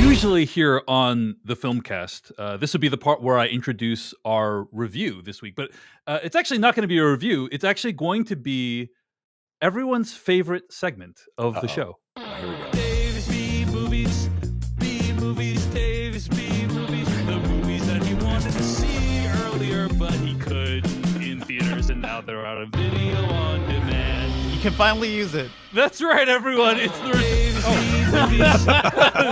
Usually here on the Filmcast, this would be the part where I introduce our review this week, but it's actually not going to be a review. It's actually going to be everyone's favorite segment of the show. Here we go. Davis B movies, Davis B movies, the movies that he wanted to see earlier, but he could in theaters, and now they're out of video on demand. You can finally use it. That's right, everyone. It's the Davis B movies.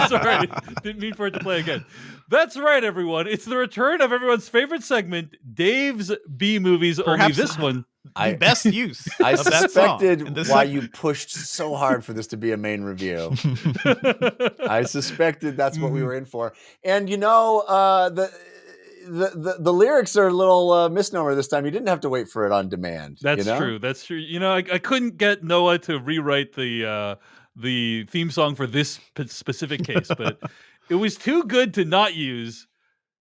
Sorry, didn't mean for it to play again. That's right, everyone. It's the return of everyone's favorite segment, Dave's B movies. Only Perhaps this one. The best use I of that song. suspected why you pushed so hard for this to be a main review. I suspected that's what we were in for. And you know, the lyrics are a little misnomer this time. You didn't have to wait for it on demand. That's you know? true. That's true. You know, I couldn't get Noah to rewrite the theme song for this specific case, but it was too good to not use.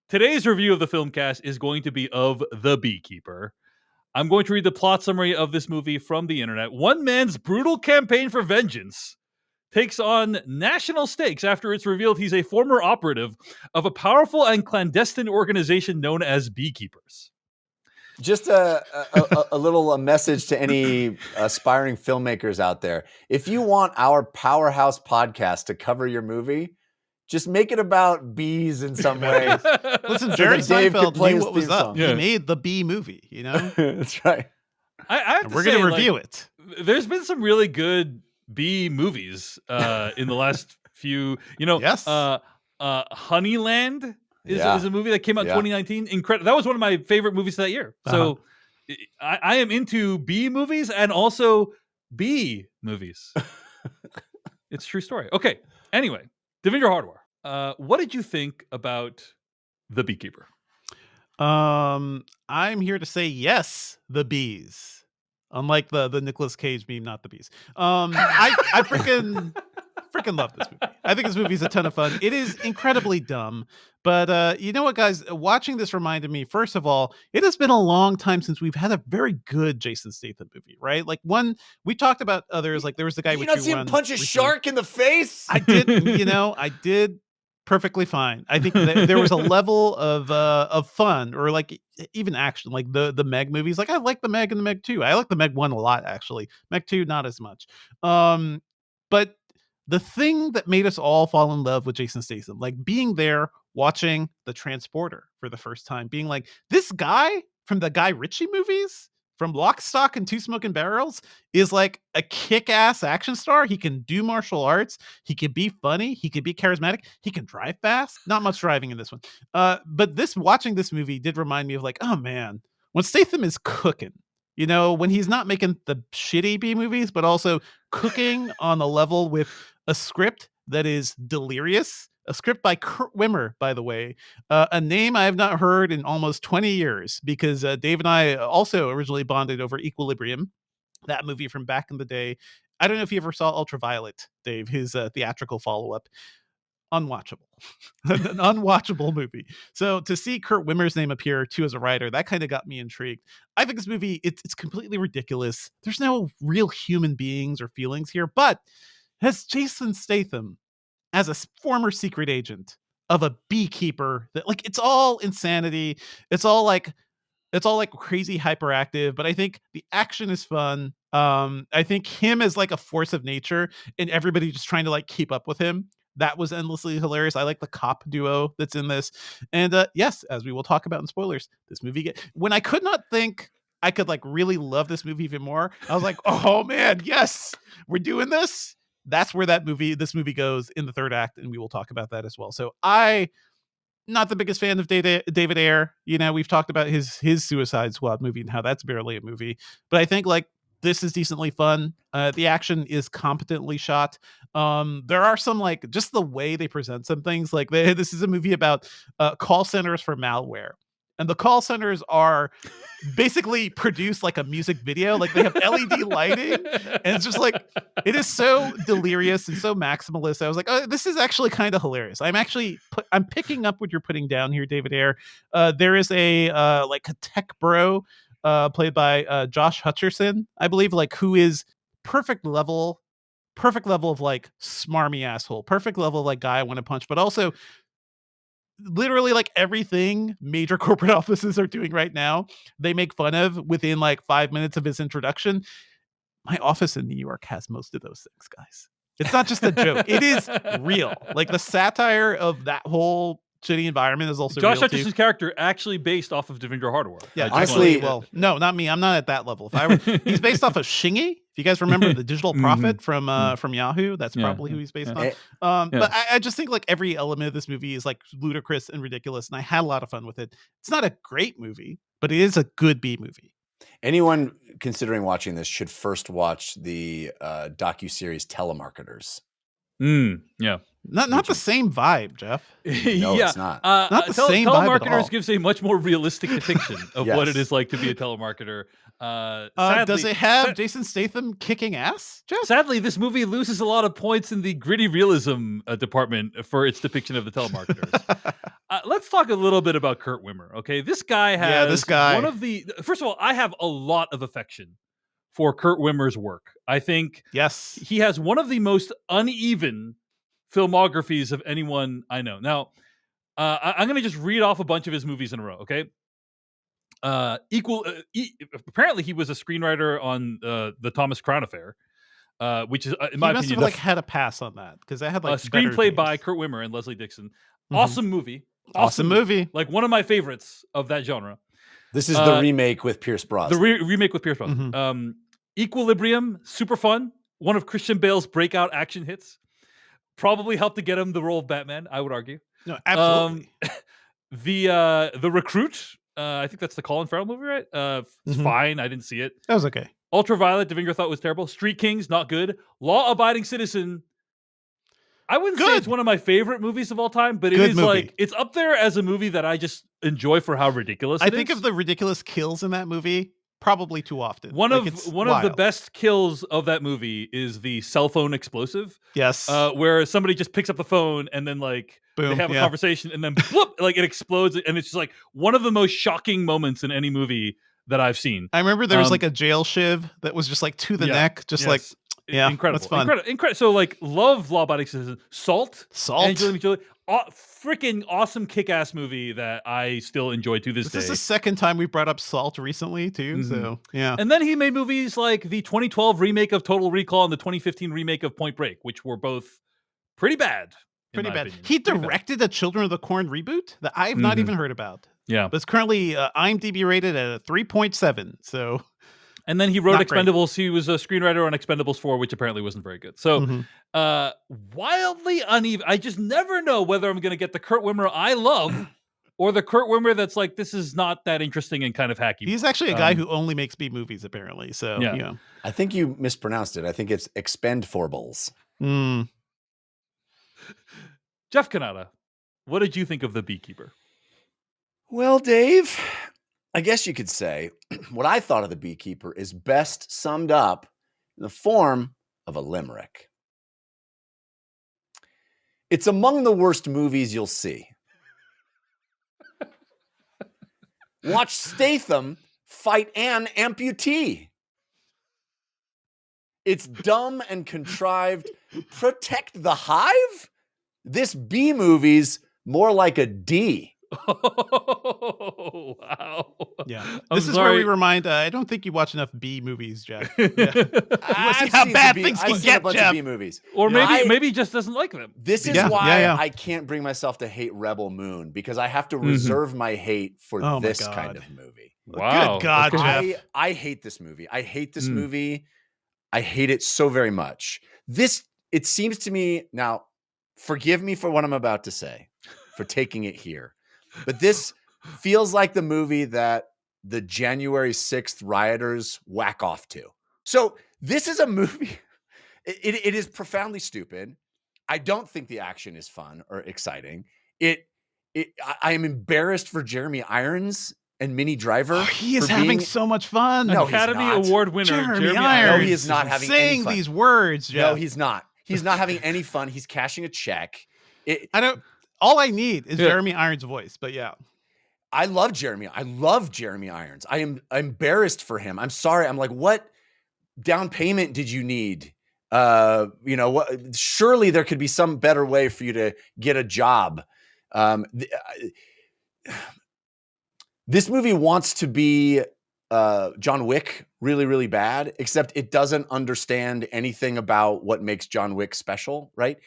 Today's review of the Filmcast is going to be of The Beekeeper. I'm going to read the plot summary of this movie from the internet. One man's brutal campaign for vengeance takes on national stakes after it's revealed he's a former operative of a powerful and clandestine organization known as Beekeepers. Just a little message to any aspiring filmmakers out there. If you want our powerhouse podcast to cover your movie, just make it about bees in some way. Listen, So Jerry that Dave could Seinfeld play knew his what was theme up. song. He Yeah. made the Bee movie, you know? That's right. I have And to we're say, going to like, review it. there's been some really good bee movies in the last few. You know, Yes. Honeyland is a movie that came out in Yeah. 2019. Incredible. That was one of my favorite movies that year. So I am into bee movies and also bee movies. It's a true story. Okay. Anyway, Devindra Hardwar, what did you think about The Beekeeper? I'm here to say yes, the bees. Unlike the Nicolas Cage meme, not the bees. I freaking love this movie. I think this movie is a ton of fun. It is incredibly dumb, but you know what, guys? Watching this reminded me. First of all, it has been a long time since we've had a very good Jason Statham movie, right? Like one we talked about others. Like there was the guy. You not see him punch a shark in the face? I did. I did perfectly fine. I think there was a level of fun or like even action, like the Meg movies. Like I like the Meg and the Meg 2. I like the Meg 1 a lot, actually. Meg 2, not as much. But the thing that made us all fall in love with Jason Statham, like being there watching The Transporter for the first time, being like, this guy from the Guy Ritchie movies, from Lock, Stock, and Two Smoking Barrels, is like a kick-ass action star. He can do martial arts. He can be funny. He can be charismatic. He can drive fast. Not much driving in this one. But watching this movie did remind me of like, oh man, when Statham is cooking, you know, when he's not making the shitty B movies, but also cooking on a level with a script that is delirious. A script by Kurt Wimmer, by the way, a name I have not heard in almost 20 years because Dave and I also originally bonded over Equilibrium, that movie from back in the day. I don't know if you ever saw Ultraviolet, Dave, his theatrical follow-up. Unwatchable. An unwatchable movie. So to see Kurt Wimmer's name appear too as a writer, that kind of got me intrigued. I think this movie, it's completely ridiculous. There's no real human beings or feelings here, but has Jason Statham as a former secret agent of a beekeeper that like it's all insanity. It's all like crazy hyperactive, but I think the action is fun. I think him as like a force of nature and everybody just trying to like keep up with him. That was endlessly hilarious. I like the cop duo that's in this. And yes, as we will talk about in spoilers, this movie when I could not think I could like really love this movie even more, I was like, oh man, yes, we're doing this. That's where this movie goes in the third act, and we will talk about that as well. So not the biggest fan of David Ayer. You know, we've talked about his Suicide Squad movie and how that's barely a movie, but I think like this is decently fun. The action is competently shot. There are some like just the way they present some things. Like this is a movie about call centers for malware. And the call centers are basically produced like a music video. Like they have LED lighting. And it's just like, it is so delirious and so maximalist. I was like, oh, this is actually kind of hilarious. I'm picking up what you're putting down here, David Ayer. There is a like a tech bro played by Josh Hutcherson, I believe, like who is perfect level perfect level of like smarmy asshole, perfect level of like guy I want to punch, but also literally like everything major corporate offices are doing right now, they make fun of within like 5 minutes of his introduction. My office in New York has most of those things, guys. It's not just a joke. It is real. Like the satire of that whole shitty environment is also Josh real too. Hutcherson's character actually based off of Devindra Hardawar. Yeah, Honestly- well, no, not me. I'm not at that level. If I were, he's based off of Shingy. If you guys remember the Digital Prophet from Yahoo, that's Yeah, probably who he's based yeah. on. Yeah. But I just think like every element of this movie is like ludicrous and ridiculous, and I had a lot of fun with it. It's not a great movie, but it is a good B movie. Anyone considering watching this should first watch the docuseries Telemarketers. Yeah. Not the same vibe, Jeff. No, yeah. it's not. Not the same vibe at all. Telemarketers gives a much more realistic depiction of what it Yes. is like to be a telemarketer. Does Sadly- it have Jason Statham kicking ass, Jeff? Sadly, this movie loses a lot of points in the gritty realism department for its depiction of the telemarketers. Let's talk a little bit about Kurt Wimmer. Okay, this guy has this guy. one of the. First of all, I have a lot of affection for Kurt Wimmer's work. I think Yes. he has one of the most uneven filmographies of anyone I know. Now, I'm going to just read off a bunch of his movies in a row. Okay. Apparently, he was a screenwriter on the Thomas Crown Affair, which is, in my He must opinion, have like had a pass on that because I had a like better screenplay by names. Kurt Wimmer and Leslie Dixon. Mhm. Awesome movie. Awesome movie. Like one of my favorites of that genre. This is the remake with Pierce Brosnan. The remake with Pierce Brosnan. Equilibrium, super fun. One of Christian Bale's breakout action hits. Probably helped to get him the role of Batman, I would argue. No, absolutely. The Recruit. I think that's the Colin Farrell movie, right? It's fine. I didn't see it. That was okay. Ultraviolet, Devindra thought was terrible. Street Kings, not good. Law Abiding Citizen. I wouldn't say it's one of my favorite movies of all time, but it Good is movie. like it's up there as a movie that I just enjoy for how ridiculous I it think is. of the ridiculous kills in that movie probably too often. One Like, of it's the wild. best kills of that movie is the cell phone explosive, Yes. where somebody just picks up the phone and then like they Boom, have a yeah. conversation and then bloop, like it explodes, and it's just like one of the most shocking moments in any movie that I've seen. I remember there was like a jail shiv that was just like to the neck, just like yeah, incredible, that's fun. incredible. So like, love Law Abiding Citizen, Salt, Salt. Angelina Jolie, freaking awesome kick-ass movie that I still enjoy to this This day. is the second time we brought up Salt recently too. So yeah. And then he made movies like the 2012 remake of Total Recall and the 2015 remake of Point Break, which were both pretty bad. Pretty my bad. opinion. He Pretty bad. directed a Children of the Corn reboot that I've not even heard about. Yeah. But it's currently IMDb rated at a 3.7. So And then he wrote Not great. Expendables. He was a screenwriter on Expendables 4, which apparently wasn't very good. So wildly uneven. I just never know whether I'm going to get the Kurt Wimmer I love or the Kurt Wimmer that's like, this is not that interesting and kind of hacky. he's actually a guy who only makes B movies, apparently. So Yeah. yeah. I think you mispronounced it. I think it's Expendables. Mm. Jeff Kanata, what did you think of The Beekeeper? Well, Dave, I guess you could say what I thought of The Beekeeper is best summed up in the form of a limerick. It's among the worst movies you'll see. Watch Statham fight an amputee. It's dumb and contrived. Protect the hive? This B movie's more like a D. Oh, wow. Yeah. I'm This is where we sorry. remind I don't think you watch enough B movies, Jeff. Yeah. I've see how seen bad some things I've can seen a get, bunch Jeff. of B movies. Or maybe I- maybe he just doesn't like them. This is Yeah, why yeah. I can't bring myself to hate Rebel Moon, because I have to reserve my hate for Oh my this God. kind of movie. Wow. Good God, Okay. Jeff. I hate this movie. I hate this movie. I hate it so very much. It seems to me, now, forgive me for what I'm about to say, for taking it here, but this feels like the movie that the January 6th rioters whack off to. So this is a movie. It is profoundly stupid. I don't think the action is fun or exciting. I am embarrassed for Jeremy Irons and Minnie Driver. Oh, he is for having being- so much fun. No, he's Academy not. Award winner Jeremy Irons. Irons. No, he is not having any saying fun. these words, Jeff. No, he's not. He's not having any fun. He's cashing a check. All I need is Yeah. Jeremy Irons' voice, but yeah. I love Jeremy. I love Jeremy Irons. I am embarrassed for him. I'm sorry. I'm like, what down payment did you need? surely there could be some better way for you to get a job. This movie wants to be John Wick really, really bad, except it doesn't understand anything about what makes John Wick special, right?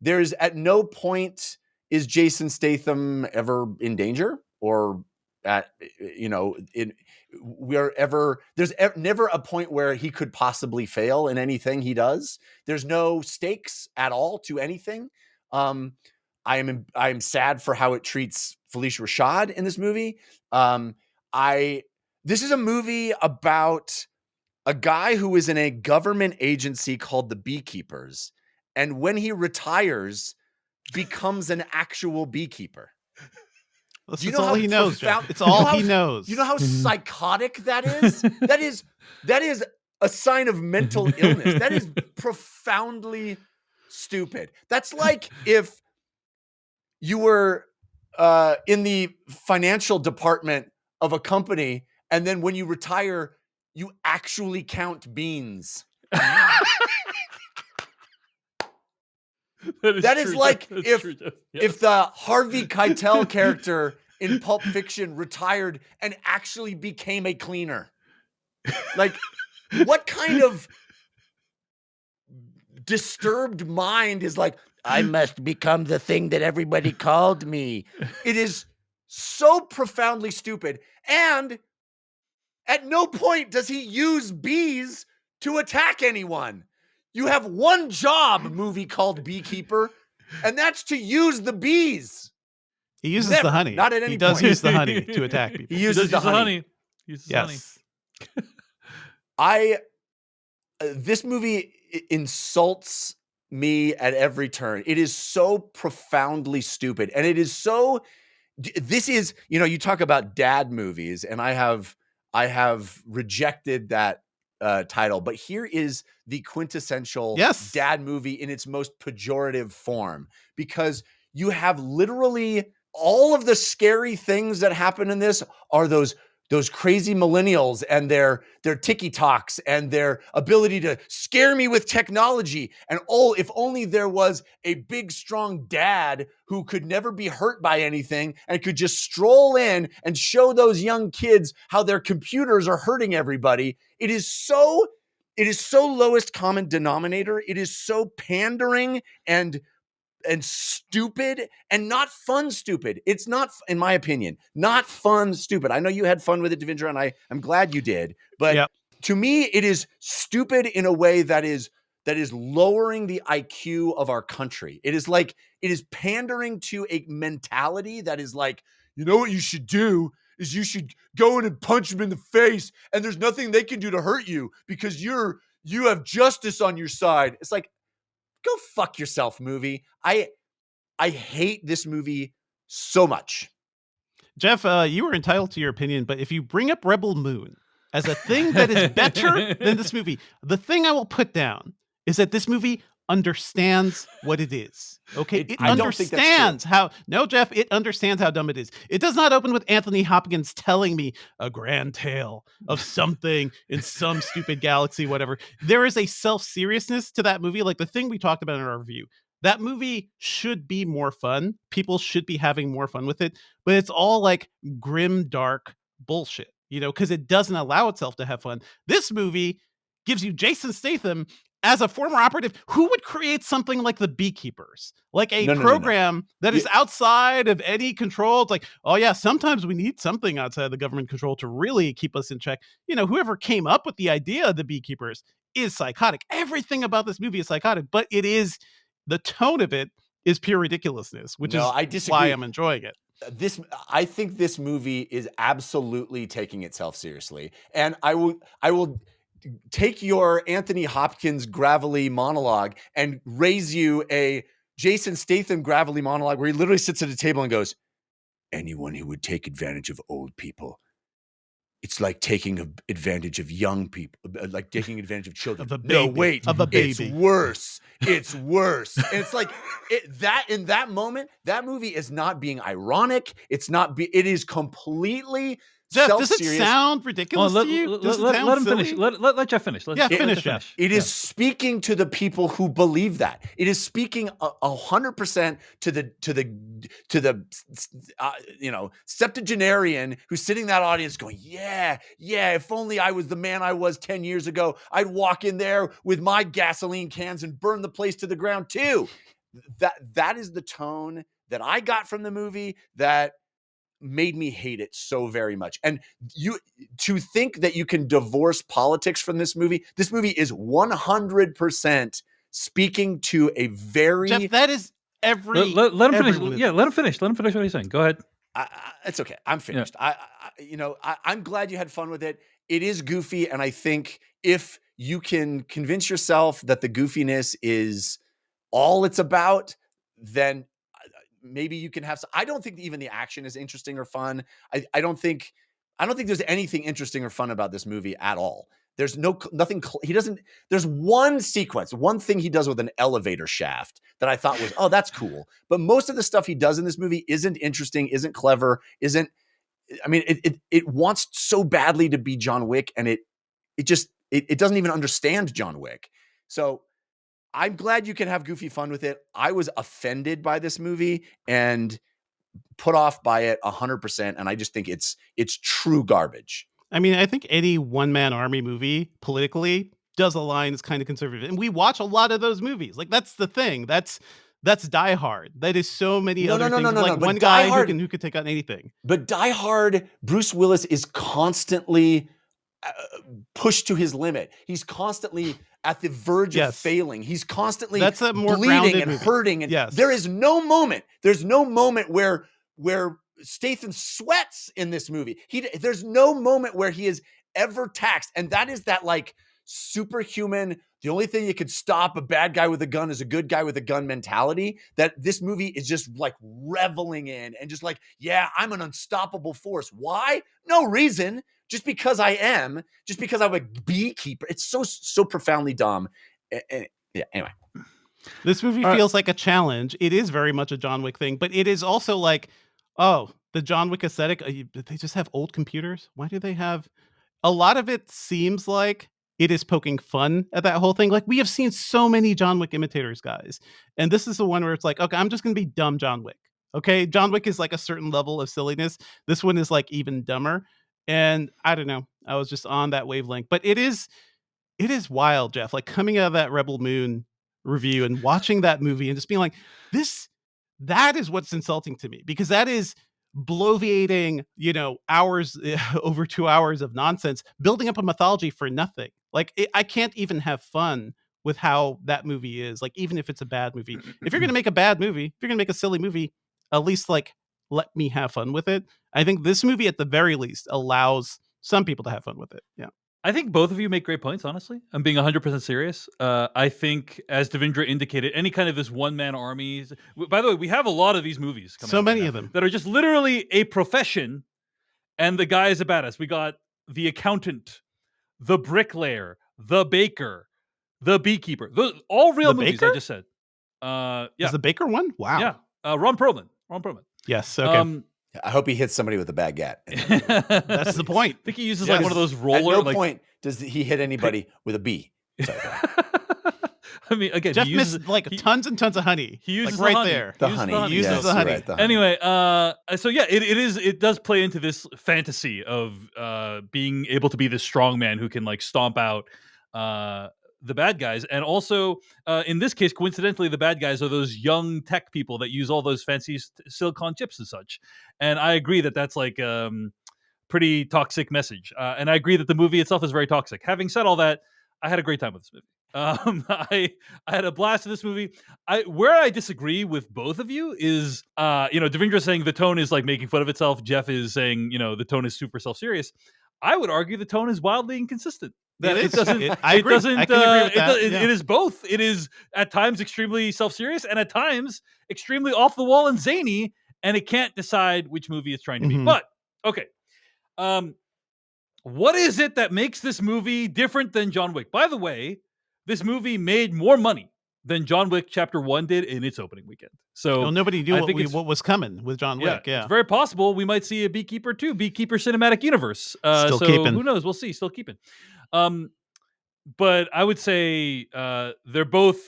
There's at no point is Jason Statham ever in danger or there's never a point where he could possibly fail in anything he does. There's no stakes at all to anything. I am sad for how it treats Felicia Rashad in this movie. This is a movie about a guy who is in a government agency called the Beekeepers, and when he retires, becomes an actual beekeeper. That's all he knows, Jeff. It's all he knows. You know how psychotic that is? That is a sign of mental illness. That is profoundly stupid. That's like if you were in the financial department of a company, and then when you retire, you actually count beans. That is like if the Harvey Keitel character in Pulp Fiction retired and actually became a cleaner. Like, what kind of disturbed mind is like, I must become the thing that everybody called me? It is so profoundly stupid. And at no point does he use bees to attack anyone. You have one job, movie called Beekeeper, and that's to use the bees. He uses the honey. Not at any He does point. use the honey to attack people. He uses the honey. Yes. This movie insults me at every turn. It is so profoundly stupid. And it is so, this is, you talk about dad movies, and I have rejected that title, but here is the quintessential dad movie in its most pejorative form, because you have literally all of the scary things that happen in this are those crazy millennials and their TikToks and their ability to scare me with technology. And if only there was a big, strong dad who could never be hurt by anything and could just stroll in and show those young kids how their computers are hurting everybody. It is so lowest common denominator. It is so pandering and stupid, and not fun stupid. It's not, in my opinion, not fun stupid. I know you had fun with it, Devindra, and I'm glad you did. But to me, it is stupid in a way that is lowering the IQ of our country. It is pandering to a mentality that is like, what you should do is you should go in and punch them in the face, and there's nothing they can do to hurt you because you have justice on your side. It's like, go fuck yourself, movie. I hate this movie so much. Jeff, you were entitled to your opinion, but if you bring up Rebel Moon as a thing that is better than this movie, the thing I will put down is that this movie understands what it is. Okay, it understands how. No, Jeff, it understands how dumb it is. It does not open with Anthony Hopkins telling me a grand tale of something in some stupid galaxy, whatever. There is a self-seriousness to that movie, like the thing we talked about in our review. That movie should be more fun. People should be having more fun with it, but it's all like grim, dark bullshit, because it doesn't allow itself to have fun. This movie gives you Jason Statham as a former operative who would create something like the Beekeepers, like a program that is outside of any control. It's like, oh yeah, sometimes we need something outside the government control to really keep us in check. Whoever came up with the idea of the Beekeepers is psychotic. Everything about this movie is psychotic, but the tone of it is pure ridiculousness, which is why I'm enjoying it. I think this movie is absolutely taking itself seriously. And I will take your Anthony Hopkins gravelly monologue and raise you a Jason Statham gravelly monologue where he literally sits at a table and goes, anyone who would take advantage of old people, it's like taking advantage of young people, like taking advantage of children. Of a baby. No, wait. Of a baby. It's worse. It's worse. And it's like in that moment, that movie is not being ironic. It is completely Jeff, does it self-serious. sound ridiculous to you? Does it sound let him silly? finish. Let Jeff finish. Yeah, finish, Jeff. It is speaking to the people who believe that. It is speaking 100% to the septuagenarian who's sitting in that audience going, yeah, if only I was the man I was 10 years ago, I'd walk in there with my gasoline cans and burn the place to the ground too. That is the tone that I got from the movie that made me hate it so very much. And to think that you can divorce politics from this movie is 100% speaking to a very Jeff, that is every. Let him finish. everyone is- Yeah, let him finish. Let him finish what he's saying. Go ahead. it's okay. I'm finished. I'm glad you had fun with it. It is goofy, and I think if you can convince yourself that the goofiness is all it's about, then maybe you can have some. I don't think even the action is interesting or fun. I don't think there's anything interesting or fun about this movie at all. There's nothing. He doesn't. There's one sequence, one thing he does with an elevator shaft that I thought was, oh, that's cool. But most of the stuff he does in this movie isn't interesting, isn't clever, isn't. I mean, it wants so badly to be John Wick, and it doesn't even understand John Wick. So I'm glad you can have goofy fun with it. I was offended by this movie and put off by it 100%. And I just think it's true garbage. I mean, I think any one-man army movie politically does align as kind of conservative. And we watch a lot of those movies. Like, that's the thing. That's Die Hard. That is so many other things. Like one guy who can take on anything. But Die Hard, Bruce Willis is constantly pushed to his limit. He's constantly at the verge of failing. He's constantly bleeding and hurting. And there is no moment. There's no moment where Statham sweats in this movie. There's no moment where he is ever taxed. And that is that like superhuman, the only thing that could stop a bad guy with a gun is a good guy with a gun mentality that this movie is just like reveling in and just like, yeah, I'm an unstoppable force. Why? No reason. Just because I am, just because I'm a beekeeper. It's so profoundly dumb. Yeah, anyway. This movie feels like a challenge. It is very much a John Wick thing, but it is also like, oh, the John Wick aesthetic, they just have old computers? Why do they have... A lot of it seems like it is poking fun at that whole thing. Like, we have seen so many John Wick imitators, guys. And this is the one where it's like, okay, I'm just going to be dumb John Wick. Okay, John Wick is like a certain level of silliness. This one is like even dumber. And I don't know. I was just on that wavelength. But it is wild, Jeff. Like coming out of that Rebel Moon review and watching that movie and just being like, that is what's insulting to me. Because that is bloviating, hours, over 2 hours of nonsense, building up a mythology for nothing. Like I can't even have fun with how that movie is. Like, even if it's a bad movie, if you're going to make a bad movie, if you're going to make a silly movie, at least like let me have fun with it. I think this movie at the very least allows some people to have fun with it. Yeah. I think both of you make great points, honestly. I'm being 100% serious. I think, as Devindra indicated, any kind of this one-man armies... By the way, we have a lot of these movies coming so out many right of them that are just literally a profession, and the guy is a badass. We got the accountant, the bricklayer, the baker, the beekeeper. Those all real The movies, baker? I just said. Yeah. Is the Baker one? Wow. Yeah. Ron Perlman. Yes. Okay. I hope he hits somebody with a baguette. That's the point. I think he uses like one of those roller... At no point does he hit anybody with a bee. Sorry, I mean, again, Jeff missed like tons and tons of honey. He uses like right the honey. there. The He uses honey. the He uses Yes, the you're honey. right, the honey. Anyway, so yeah, it does play into this fantasy of being able to be this strong man who can like stomp out the bad guys. And also, in this case, coincidentally, the bad guys are those young tech people that use all those fancy silicon chips and such. And I agree that that's like pretty toxic message. And I agree that the movie itself is very toxic. Having said all that, I had a great time with this movie. I had a blast in this movie. Where I disagree with both of you is, Devindra saying the tone is like making fun of itself. Jeff is saying, the tone is super self-serious. I would argue the tone is wildly inconsistent. That It is. doesn't. I agree. I can agree with that. It is both. It is at times extremely self-serious and at times extremely off the wall and zany, and it can't decide which movie it's trying to be. Mhm. But okay, what is it that makes this movie different than John Wick? By the way, this movie made more money than John Wick Chapter 1 did in its opening weekend. So Well, nobody knew I think it's what was coming with John Wick. it's Yeah, very possible we might see a Beekeeper 2, Beekeeper Cinematic Universe. Still So keeping. who knows? We'll see. Still keeping. Um, but I would say they're both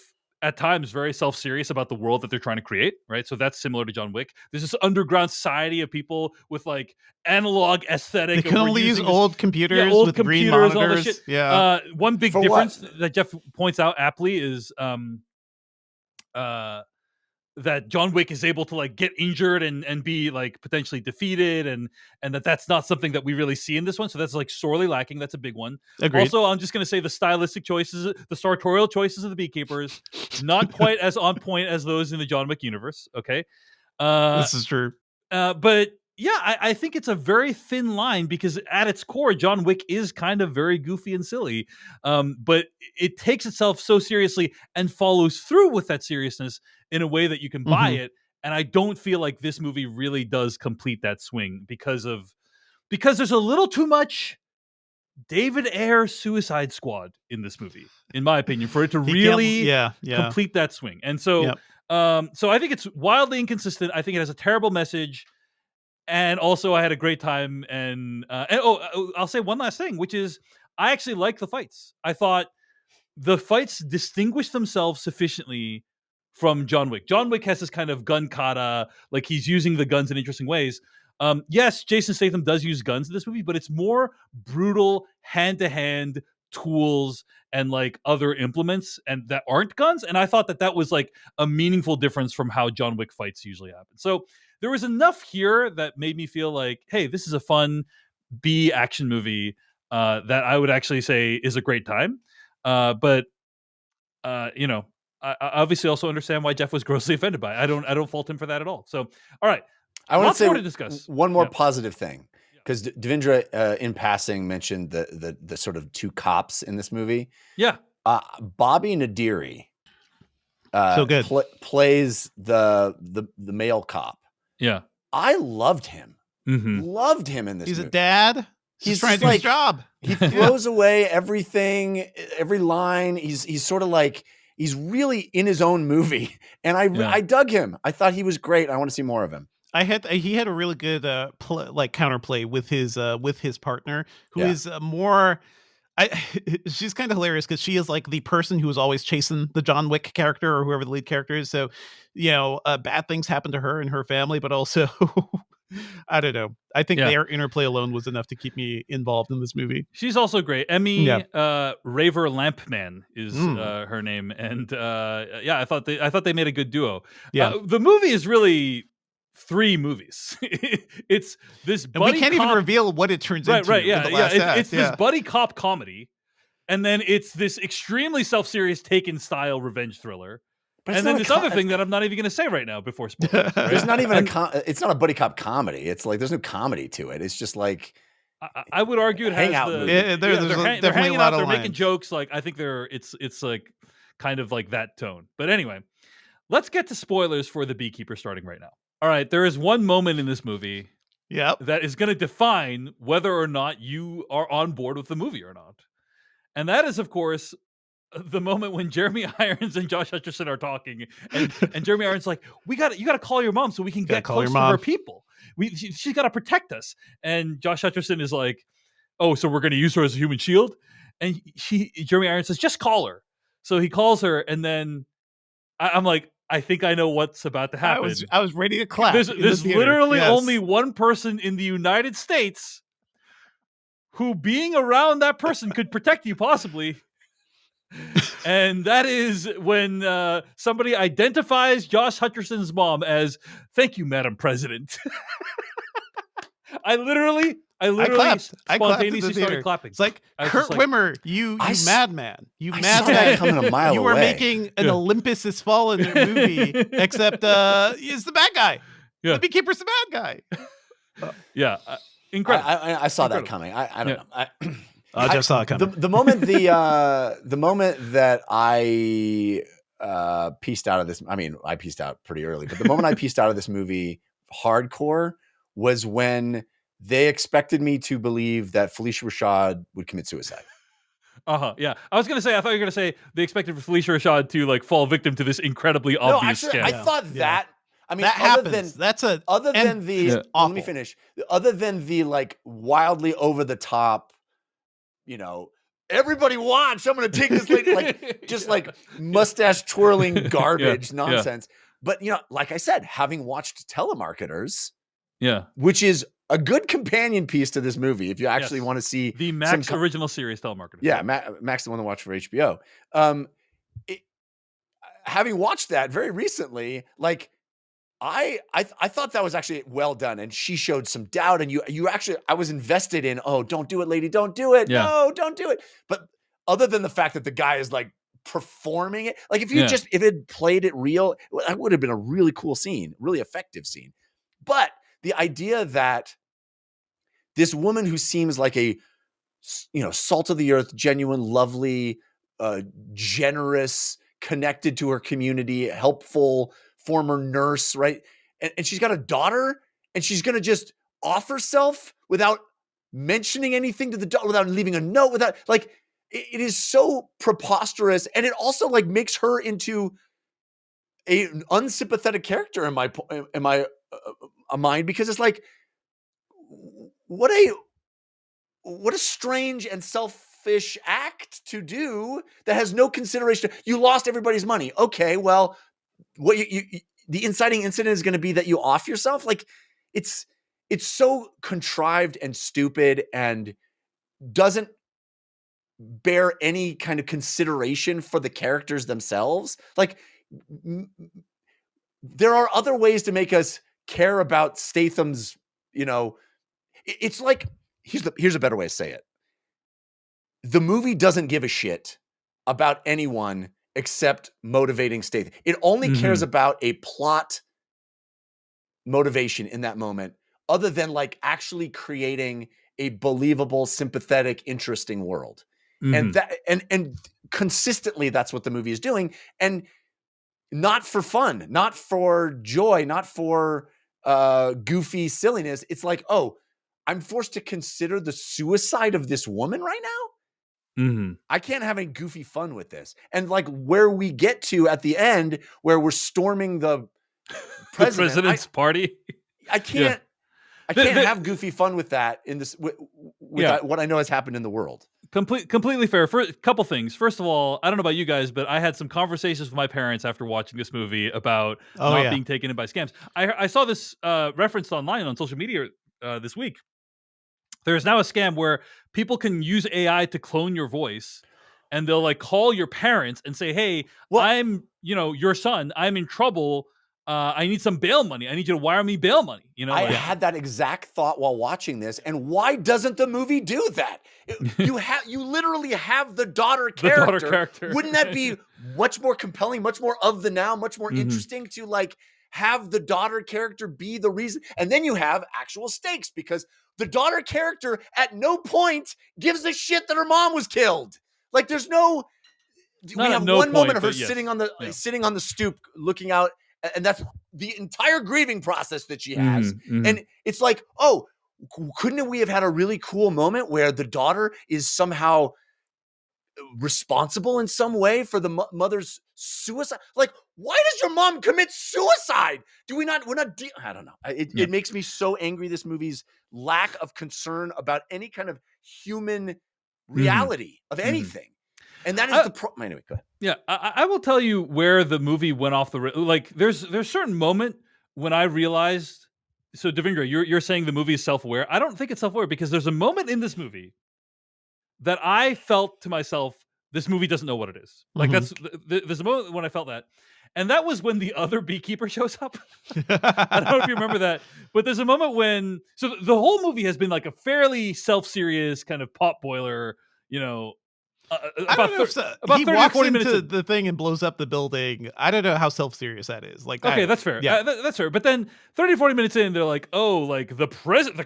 at times very self-serious about the world that they're trying to create, right? So that's similar to John Wick. There's this underground society of people with like analog aesthetic. They can and we're only use using this- old computers old with green computers and all this monitors. shit. Yeah, One big For difference what? that Jeff points out aptly is that John Wick is able to like get injured and be like potentially defeated, and that's not something that we really see in this one. So that's like sorely lacking. That's a big one. agreed. Also, I'm just gonna say the stylistic choices, the sartorial choices of the Beekeepers, not quite as on point as those in the John Wick universe. Okay, This is true. but yeah, I think it's a very thin line because at its core, John Wick is kind of very goofy and silly, but it takes itself so seriously and follows through with that seriousness in a way that you can buy Mhm. it. And I don't feel like this movie really does complete that swing because there's a little too much David Ayer Suicide Squad in this movie, in my opinion, for it to He can't- really yeah. complete that swing. And so, Yep. so I think it's wildly inconsistent. I think it has a terrible message. And also, I had a great time. And I'll say one last thing, which is I actually like the fights. I thought the fights distinguished themselves sufficiently from John Wick. John Wick has this kind of gun kata, like he's using the guns in interesting ways. Yes, Jason Statham does use guns in this movie, but it's more brutal hand-to-hand tools and like other implements and that aren't guns. And I thought that was like a meaningful difference from how John Wick fights usually happen. So there was enough here that made me feel like, hey, this is a fun B action movie that I would actually say is a great time. But you know, I obviously also understand why Jeff was grossly offended by it. I don't fault him for that at all. So, all right, I want lots to say more to discuss. one more Yep. positive thing, because Devindra, in passing, mentioned the sort of two cops in this movie. Yeah, Bobby Nadiri So good. plays the male cop. yeah. I loved him. Mm-hmm. Loved him in this He's movie. a dad. He's He's trying to just do his like- job. He throws away everything, every line. He's sort of like he's really in his own movie, and I dug him. I thought he was great. I want to see more of him. He had a really good counterplay with his partner, who Yeah. is more. She's kind of hilarious because she is like the person who is always chasing the John Wick character or whoever the lead character is. So, bad things happen to her and her family, but also, I don't know. I think Yeah. their interplay alone was enough to keep me involved in this movie. She's also great. Emmy Yeah. Raver Lampman is her name, and I thought they made a good duo. Yeah. The movie is really 3 movies. It's this And buddy we can't even cop- reveal what it turns into. right, in yeah, the yeah. last act. It's this buddy cop comedy, and then it's this extremely self-serious Taken style revenge thriller, But it's and then not a this co- other thing that I'm not even going to say right now before spoilers. Right? There's not even it's not a buddy cop comedy. It's like there's no comedy to it. It's just like I would argue it has Hangout the movie. Yeah, there's they're definitely hanging a lot out, of they're making lines. jokes. Like I think it's like kind of like that tone. But anyway, let's get to spoilers for The Beekeeper starting right now. All right, there is one moment in this movie Yep. that is going to define whether or not you are on board with the movie or not. And that is, of course, the moment when Jeremy Irons and Josh Hutcherson are talking, and Jeremy Irons like, you got to call your mom so we can Gotta get call close your to her mom. people. She's got to protect us. And Josh Hutcherson is like, oh, so we're going to use her as a human shield? And Jeremy Irons says, just call her. So he calls her, and then I'm like, I think I know what's about to happen. I was ready to clap. There's in the theater. literally Yes. only one person in the United States who being around that person could protect you possibly. And that is when somebody identifies Josh Hutcherson's mom as, thank you, Madam President. I literally clapped. I clapped in the spontaneously started theater. clapping. It's like I was Kurt just like- Wimmer, you I s- madman, you I saw madman. that coming a mile You away. are making an Yeah. Olympus Has Fallen movie, except he's the bad guy. Yeah. The Beekeeper's the bad guy. Yeah, incredible. I saw that Incredible. coming. I don't Yeah. know. I just saw it coming. The moment the moment that I pieced out of this, I mean, I pieced out pretty early, but the moment I pieced out of this movie hardcore was when they expected me to believe that Felicia Rashad would commit suicide. Yeah. I was gonna say. I thought you were gonna say they expected Felicia Rashad to like fall victim to this incredibly No, obvious actually, scam. I thought that. I mean, That other happens. than That's a other and than the Yeah. let awful. me finish. Other than the like wildly over the top, you know, everybody watch. I'm gonna take this lady like just like mustache twirling garbage nonsense. But you know, like I said, having watched Telemarketers, Yeah. which is a good companion piece to this movie, if you actually Yes. want to see The some Max original series telemarketer. yeah, Max the one to watch for HBO. It, having watched that very recently, like I thought that was actually well done, and she showed some doubt, and you actually I was invested in. Oh, don't do it, lady, don't do it. Yeah. No, don't do it. But other than the fact that the guy is like performing it, like if Yeah. if it played it real, that would have been a really cool scene, really effective scene. But the idea that this woman who seems like a salt of the earth, genuine, lovely, generous, connected to her community, helpful, former nurse, right? And she's got a daughter, and she's going to just off herself without mentioning anything to the daughter, without leaving a note, without like, it is so preposterous. And it also like makes her into an unsympathetic character in my mind, because it's like, what a strange and selfish act to do that has no consideration. You lost everybody's money. Okay, well, what the inciting incident is going to be that you off yourself. Like it's so contrived and stupid and doesn't bear any kind of consideration for the characters themselves. Like there are other ways to make us care about Statham's, it's like, here's a better way to say it. The movie doesn't give a shit about anyone except motivating Statham. It only cares about a plot motivation in that moment, other than like actually creating a believable, sympathetic, interesting world. And that and consistently that's what the movie is doing. And not for fun, not for joy, not for goofy silliness. It's like, oh, I'm forced to consider the suicide of this woman right now. I can't have any goofy fun with this. And like where we get to at the end, where we're storming the president's party. I can't. I can't have goofy fun with that in this with what I know has happened in the world. Completely fair. For a couple things. First of all, I don't know about you guys, but I had some conversations with my parents after watching this movie about not being taken in by scams. I saw this referenced online on social media this week. There's now a scam where people can use AI to clone your voice, and they'll like call your parents and say, "Hey, I'm your son. I'm in trouble. I need some bail money. I need you to wire me bail money." I had that exact thought while watching this. And why doesn't the movie do that? You literally have the daughter character. The daughter character. Wouldn't that be much more compelling, much more of the now, much more interesting to like have the daughter character be the reason? And then you have actual stakes, because the daughter character at no point gives a shit that her mom was killed. Like there's we have one moment of her sitting on the stoop looking out, and that's the entire grieving process that she has. And it's like, oh, couldn't we have had a really cool moment where the daughter is somehow responsible in some way for the mother's suicide? Like, why does your mom commit suicide? We're not I don't know. It makes me so angry, this movie's lack of concern about any kind of human reality of anything. And that is the problem. Anyway, go ahead. Yeah, I will tell you where the movie went off the like. There's a certain moment when I realized. So, Devindra, you're saying the movie is self-aware. I don't think it's self-aware, because there's a moment in this movie that I felt to myself, this movie doesn't know what it is. Like there's a moment when I felt that, and that was when the other beekeeper shows up. I don't know if you remember that, but there's a moment when the whole movie has been like a fairly self-serious kind of pot boiler, I don't know about he 30 walks 40 into the thing and blows up the building. I don't know how self-serious that is. Like, okay, that's fair. Yeah, that's fair. But then 30, 40 minutes in, they're like, oh, like the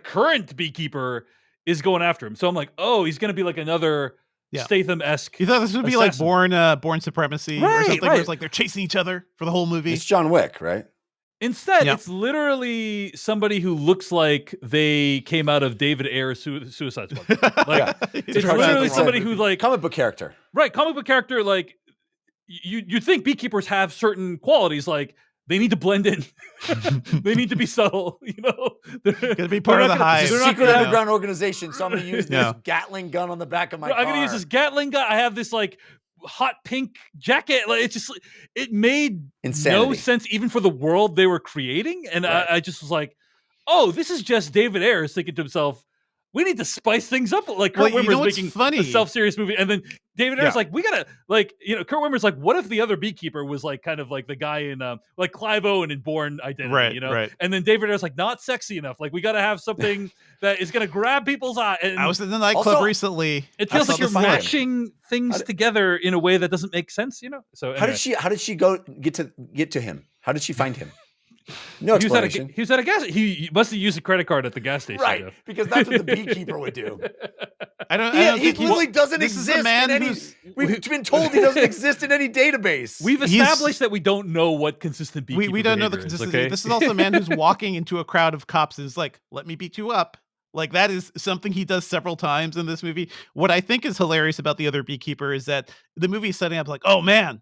current beekeeper is going after him. So I'm like, oh, he's going to be like another Statham-esque. You thought this would be like Born Supremacy or something? Where it's like they're chasing each other for the whole movie. It's John Wick, right? Instead, Yeah. it's literally somebody who looks like they came out of David Ayer Suicide Squad. Like, Yeah. it's Charlie literally Chaplin somebody said, who like comic book character. right comic book character. Like you think beekeepers have certain qualities, like they need to blend in, they need to be subtle. You know, they're Gonna be part of the hive. It's a They're not secret gonna- underground organization. So I'm going to use this Yeah. Gatling gun on the back of my car. I'm gonna use this Gatling gun. I have this like hot pink jacket. Like it's just it made no Insanity. sense even for the world they were creating. And Right. I just was like, oh, this is just David Ayer thinking to himself, we need to spice things up. Like Well, Kurt you know Wimmer's what's making funny? a self-serious movie, and then David Ayer's Yeah. like, we gotta like, you know, Kurt Wimmer's like, what if the other beekeeper was like kind of like the guy in like Clive Owen in Born Identity, Right, you know? right. And then David Ayer's like, not sexy enough. Like we gotta have something that is gonna grab people's eye. And I was in the nightclub Also, recently. it I feels saw like you're the sign. matching things together in a way that doesn't make sense, you know? So How anyway. did she go get to him? How did she find him? No He was, at a, explanation. he was at a gas. He must have used a credit card at the gas station. Right, Jeff. because that's what the beekeeper would do. I don't He think literally doesn't this is a exist man in any. who's- We've been told he doesn't exist in any database. We've He's- established that we don't know what consistent beekeeper we don't know the behavior is, consistency. okay? This is also a man who's walking into a crowd of cops and is like, "Let me beat you up." Like that is something he does several times in this movie. What I think is hilarious about the other beekeeper is that the movie is setting up like, "Oh man,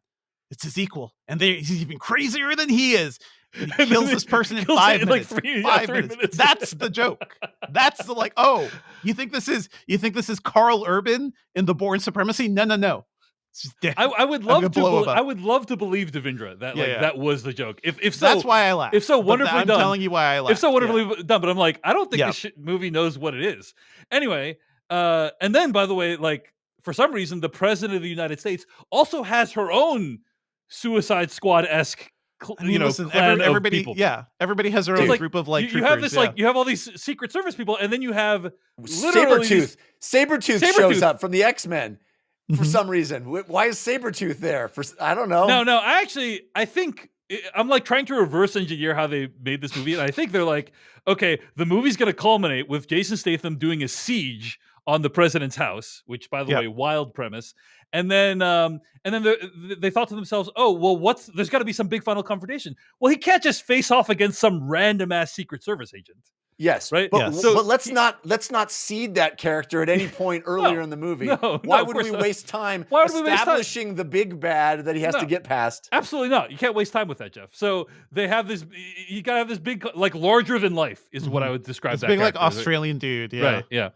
it's his equal, and he's even crazier than he is." And he And kills then this person in kills it 5 in, like, minutes. 3 5 minutes. minutes. That's the joke. That's the like, oh, you think this is Carl Urban in the Born Supremacy? No. It's just dead. I would gonna love to. blow him up. I would love to believe Devindra that Yeah, like yeah. that was the joke. If so, That's why I laugh. if so But wonderfully I'm done. telling you why I laugh. If so wonderfully done, but I'm like, I don't think Yeah. this movie knows what it is. Anyway, and then by the way, like for some reason, the president of the United States also has her own Suicide Squad-esque, I mean, listen, clan of everybody, people. yeah, everybody has their It's own like, group of like you have troopers, this yeah. like you have all these Secret Service people, and then you have literally these- Sabretooth Sabretooth. shows up from the X-Men for Mhm. some reason. Why is Sabretooth there? I don't know. No, I think I'm like trying to reverse engineer how they made this movie, and I think they're like, okay, the movie's going to culminate with Jason Statham doing a siege on the president's house, which, by the Yep. way, wild premise. And then they thought to themselves, oh, well, there's got to be some big final confrontation. Well, he can't just face off against some random ass Secret Service agent. Yes, Right? But, Yes. So- but let's not seed that character at any point earlier in the movie. no, Why of would course we not. waste time Why would we waste time? establishing the big bad that he has No. to get past? Absolutely not. You can't waste time with that, Jeff. So they have this. You gotta have this big, like larger than life, is what I would describe. This that big like character as. Australian dude, yeah. Right? Yeah.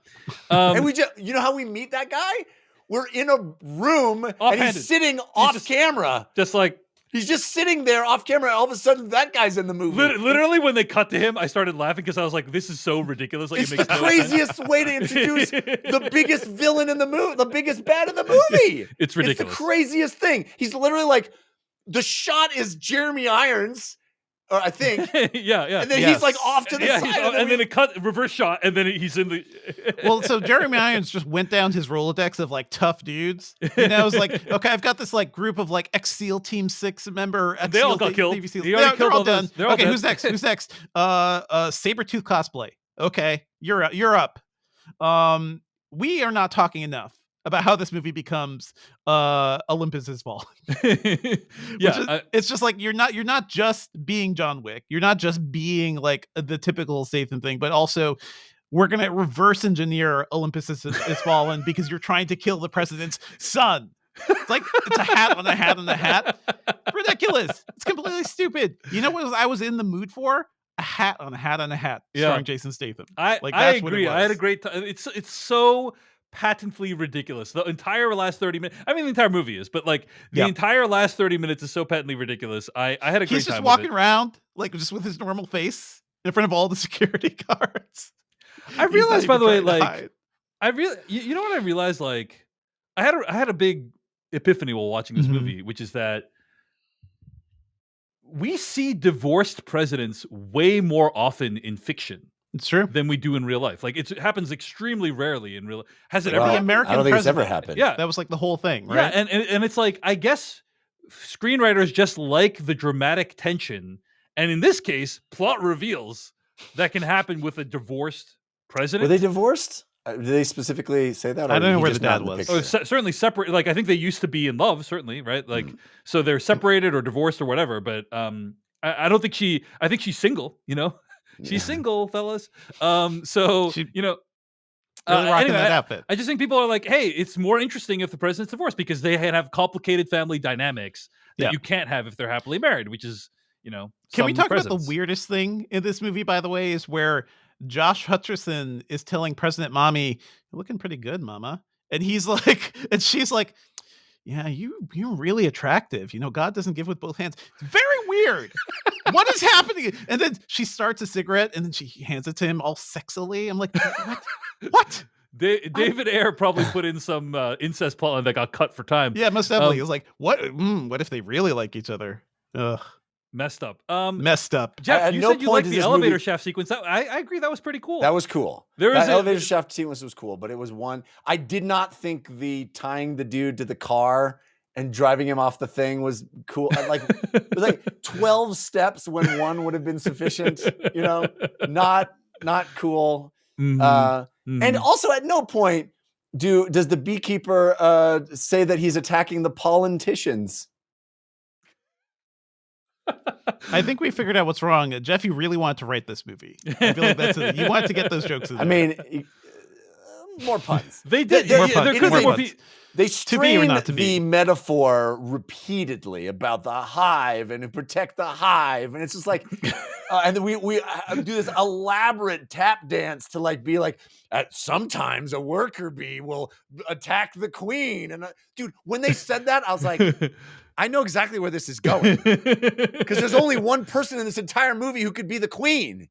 And we just, you know how we meet that guy? We're in a room and Offhanded. he's sitting off just- camera. just like He's just sitting there off camera. And all of a sudden, that guy's in the movie. literally when they cut to him, I started laughing because I was like, "This is so ridiculous." Like It's it the makes no sense. craziest way to introduce the biggest villain in the movie, the biggest bad in the movie. It's ridiculous. It's the craziest thing. He's literally like, the shot is Jeremy Irons, or I think, yeah. and then Yes. he's like off to the Yeah, side. and then it cut reverse shot, and then he's in the. Well, so Jeremy Irons just went down his Rolodex of like tough dudes. And I was like, okay, I've got this like group of like ex-SEAL Team 6 member. They all ex-SEAL got killed. Navy SEALs. He already They're killed all all those. done. They're all Okay, dead. who's next? Who's next? Sabretooth cosplay. Okay, you're up. We are not talking enough about how this movie becomes Olympus Has Fallen. yeah, It's just like you're not just being John Wick. You're not just being like the typical Statham thing, but also we're gonna reverse engineer Olympus Has Fallen because you're trying to kill the president's son. It's like it's a hat on a hat on a hat. Ridiculous. It's completely stupid. You know what I was in the mood for? A hat on a hat on a hat, Yeah. starring Jason Statham. I Like, I that's what it agree. I had a was. great time. It's so patently ridiculous. The entire last 30 minutes. I mean, the entire movie is, but like the Yeah. entire last 30 minutes is so patently ridiculous. I had a great He's time. just with walking it. around like just with his normal face in front of all the security guards. I He's not realized, by even the way, trying to like hide. I really, you know what I realized? Like, I had a big epiphany while watching this Mhm. movie, which is that we see divorced presidents way more often in fiction It's true. than we do in real life. Like, it happens extremely rarely in real. Has it Well, ever? the happened? American I don't think it's ever president. happened. Yeah, That was like the whole thing, yeah, right? and it's like, I guess screenwriters just like the dramatic tension, and in this case, plot reveals that can happen with a divorced president. Were they divorced? Did they specifically say that? I or don't know he where just the not dad in the was. Oh, picture? certainly separate. Like, I think they used to be in love, certainly, right? Like, so they're separated or divorced or whatever. But I don't think I think she's single, she's single, fellas. So, She- you know, Really rocking anyway, that outfit. I just think people are like, hey, it's more interesting if the president's divorced because they have complicated family dynamics that Yeah. you can't have if they're happily married, which is, Can we some talk about presidents. the weirdest thing in this movie, by the way, is where Josh Hutcherson is telling President Mommy, "You're looking pretty good, Mama." And he's like, and she's like, "Yeah, you're really attractive. God doesn't give with both hands." It's very weird. What is happening? And then she starts a cigarette and then she hands it to him all sexily. I'm like, what? What? David Ayer probably put in some incest plotline that got cut for time. Yeah, most definitely. It was like, what? What if they really like each other? Ugh, Messed up. messed up. Jeff, At you no said you point liked does the this elevator movie- shaft sequence. I agree. That was pretty cool. That was cool. There is That elevator shaft sequence was cool, but it was one. I did not think the tying the dude to the car and driving him off the thing was cool. It was like 12 steps when one would have been sufficient. Not cool. Mhm. And also, at no point does the beekeeper say that he's attacking the politicians. I think we figured out what's wrong. Jeff, you really wanted to write this movie. I feel like that's it. You wanted to get those jokes in I there. mean, more puns. They did. There- There it could is be a- more. They To be or strain not to be. the metaphor repeatedly about the hive and to protect the hive, and it's just like, and then we do this elaborate tap dance to be like, sometimes a worker bee will attack the queen, and dude, when they said that, I was like, I know exactly where this is going because there's only one person in this entire movie who could be the queen.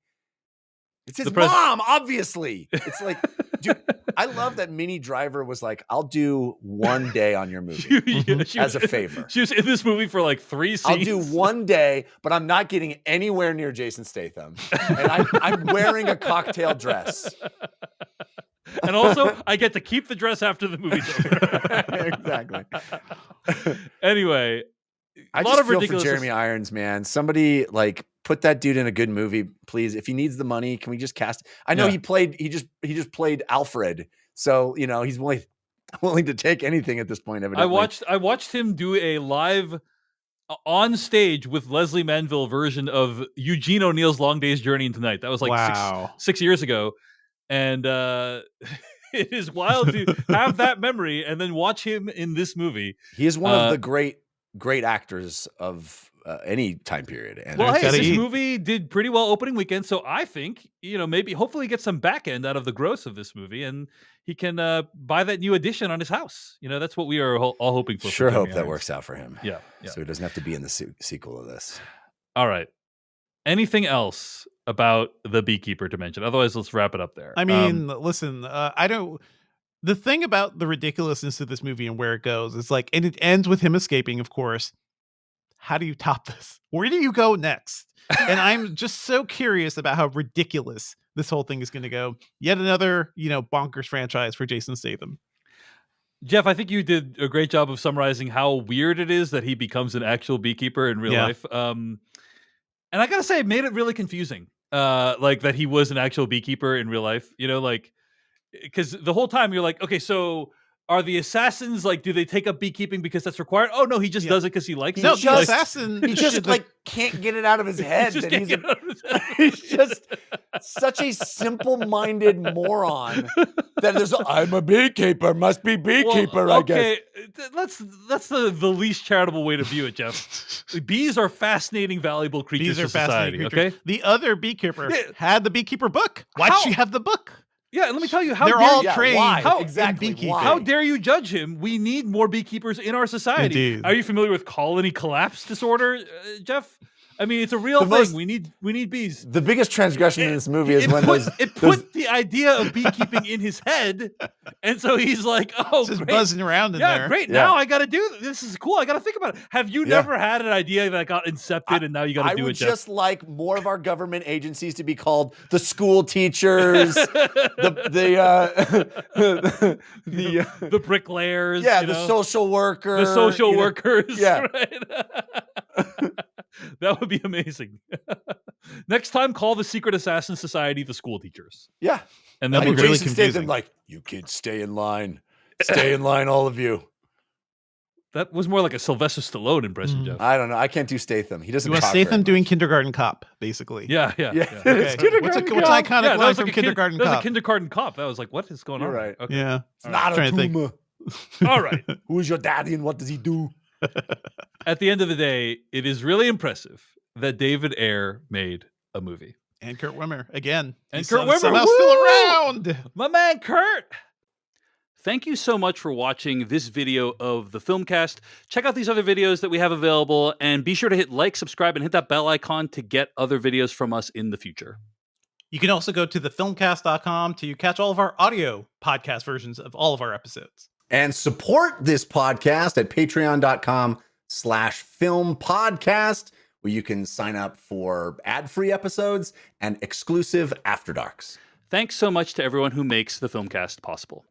It's his mom, obviously. It's like, dude, I love that Minnie Driver was like, I'll do one day on your movie as a favor. She was in this movie for like 3 scenes. I'll do one day, but I'm not getting anywhere near Jason Statham. And I'm wearing a cocktail dress. And also, I get to keep the dress after the movie's over. Exactly. Anyway, I a lot just of feel for ridiculous. Jeremy Irons, man. Somebody put that dude in a good movie, please. If he needs the money, can we just cast? I know Yeah. he just played Alfred, so he's willing to take anything at this point. Evidently, I watched him do a live on stage with Leslie Manville version of Eugene O'Neill's Long Day's Journey into Night. That was like Wow. 6 years ago, and it is wild to have that memory and then watch him in this movie. he is one of the great actors of any time period. And Well, hey, gotta this eat. movie did pretty well opening weekend, so I think maybe hopefully get some back end out of the gross of this movie, and he can buy that new addition on his house. That's what we are all hoping for. sure for hope Jeremy that Irons. works out for him. Yeah. So he doesn't have to be in the sequel of this. All right. Anything else about the Beekeeper to mention? Otherwise, let's wrap it up there. I mean, listen, I don't. The thing about the ridiculousness of this movie and where it goes is and it ends with him escaping, of course. How do you top this? Where do you go next? And I'm just so curious about how ridiculous this whole thing is going to go. Yet another, bonkers franchise for Jason Statham. Jeff, I think you did a great job of summarizing how weird it is that he becomes an actual beekeeper in real Yeah. life. And I gotta say, it made it really confusing. That he was an actual beekeeper in real life. Because the whole time you're like, okay, so are the assassins do they take up beekeeping because that's required? Oh no, he just does it because he likes No, it. the assassin. He just can't get it out of his head just that can't he's get out of his head. he's just such a simple-minded moron that I'm a beekeeper, must be beekeeper, I guess. Okay, that's the least charitable way to view it, Jeff. Bees are fascinating, valuable creatures These are to society. fascinating creatures. Okay, The other beekeeper Yeah. had the beekeeper book. Why'd How? she have the book? yeah. Let me tell you how They're dare all you- trained why? in Exactly, beekeeping. why? How dare you judge him? We need more beekeepers in our society. Indeed. Are you familiar with colony collapse disorder, Jeff? I mean, it's a real The thing. most- we need bees. The biggest transgression in this movie is when it put the idea of beekeeping in his head, and so he's like, "Oh, Just great. buzzing around in Yeah, there. great. Yeah. Now I got to do this. Is cool. I got to think about it. Have you Yeah. never had an idea that got incepted and now you got I to do would it, Jeff? just like more of our government agencies to be called the school teachers, the bricklayers, the social worker, the social workers. Yeah. Right? That would be amazing. Next time, call the Secret Assassin Society the school teachers, Yeah. and That'd then be we're really Jason Statham, confusing. like, you kids stay in line, all of you. That was more like a Sylvester Stallone impression, Jeff. I don't know. I can't do Statham. He doesn't. You want talk very Statham doing much. Kindergarten Cop, basically. Yeah. Yeah. Okay. Kindergarten What's an Cop. iconic that line was from like Kindergarten that was a Cop? Kindergarten Cop. That was like, what is going You're on? right. Okay. Yeah. It's not a Trying to think. tumor. All right. Who is your daddy and what does he do? At the end of the day, it is really impressive that David Ayer made a movie. And Kurt Wimmer again. And He's Kurt Wimmer, somehow woo! still around. My man, Kurt. Thank you so much for watching this video of the Filmcast. Check out these other videos that we have available, and be sure to hit like, subscribe, and hit that bell icon to get other videos from us in the future. You can also go to thefilmcast.com to catch all of our audio podcast versions of all of our episodes. And support this podcast at patreon.com/filmpodcast, where you can sign up for ad-free episodes and exclusive After Darks. Thanks so much to everyone who makes the Filmcast possible.